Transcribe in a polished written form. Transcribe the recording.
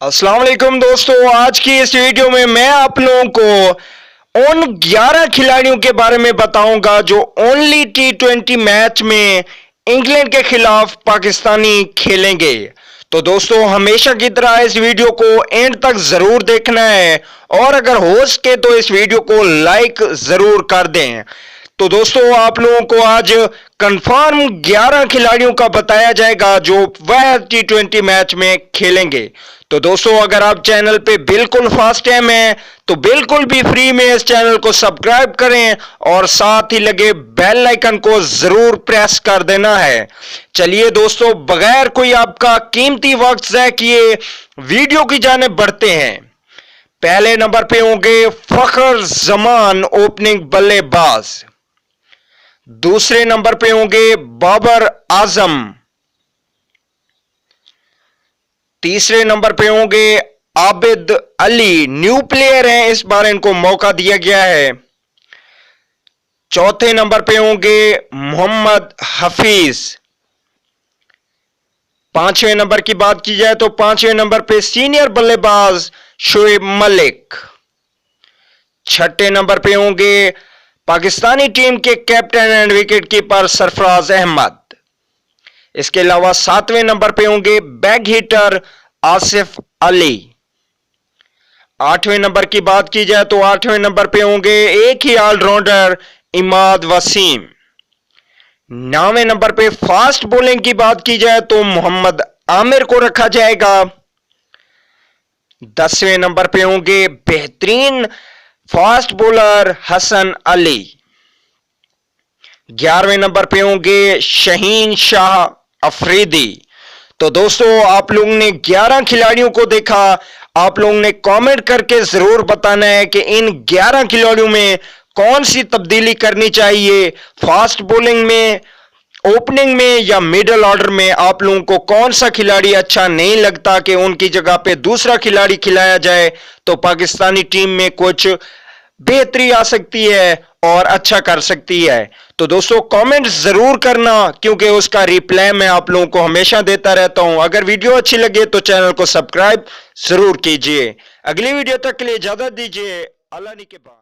अस्सलाम वालेकुम दोस्तों, आज की इस वीडियो में मैं आप लोगों को उन 11 खिलाड़ियों के बारे में बताऊंगा जो ओनली T20 मैच में इंग्लैंड के खिलाफ पाकिस्तानी खेलेंगे। तो दोस्तों, हमेशा की तरह इस वीडियो को एंड तक जरूर देखना है और अगर हो सके तो इस वीडियो को लाइक जरूर कर दें। तो दोस्तों, आप लोगों को आज कंफर्म 11 खिलाड़ियों का बताया जाएगा जो वह T20 मैच में खेलेंगे। तो दोस्तों, अगर आप चैनल पे बिल्कुल फर्स्ट टाइम है तो बिल्कुल भी फ्री में इस चैनल को सब्सक्राइब करें और साथ ही लगे बेल आइकन को जरूर प्रेस कर देना है। चलिए दोस्तों, बगैर कोई आपका कीमती वक्त ज़ाया किए वीडियो की जानिब बढ़ते हैं। पहले नंबर पे होंगे फखर जमान, ओपनिंग बल्लेबाज। दूसरे नंबर पे होंगे बाबर आजम। तीसरे नंबर पे होंगे आबिद अली, न्यू प्लेयर हैं, इस बार इनको मौका दिया गया है। चौथे नंबर पे होंगे मोहम्मद हफीज। पांचवें नंबर की बात की जाए तो पांचवें नंबर पे सीनियर बल्लेबाज शोएब मलिक। छठे नंबर पे होंगे पाकिस्तानी टीम के captain and wicketkeeper Sarfaraz Ahmed. इसके अलावा सातवें नंबर पे होंगे बैग हिटर आसिफ अली। आठवें नंबर की बात की जाए तो आठवें नंबर पे होंगे एक ही ऑलराउंडर इमाद वसीम। नौवें नंबर पे फास्ट बॉलिंग की बात की जाए तो मोहम्मद आमिर को रखा जाएगा। 10वें नंबर पे होंगे बेहतरीन फास्ट बॉलर हसन अली। 11वें नंबर पे होंगे शहीन शाह अफरीदी। तो दोस्तों, आप लोगों ने 11 खिलाड़ियों को देखा। आप लोगों ने कमेंट करके जरूर बताना है कि इन 11 खिलाड़ियों में कौन सी तब्दीली करनी चाहिए, फास्ट बॉलिंग में, ओपनिंग में या मिडिल ऑर्डर में। आप लोगों को कौन सा खिलाड़ी अच्छा नहीं लगता कि उनकी जगह पे दूसरा खिलाड़ी खिलाया जाए तो पाकिस्तानी टीम में कुछ बेहतरी आ सकती है और अच्छा कर सकती है। तो दोस्तों, कमेंट जरूर करना क्योंकि उसका रिप्लाई मैं आप लोगों को हमेशा देता रहता हूं। अगर वीडियो अच्छी लगे तो चैनल को सब्सक्राइब जरूर कीजिए। अगली वीडियो तक के लिए इजाजत दीजिए। अल्लाह निगहबान।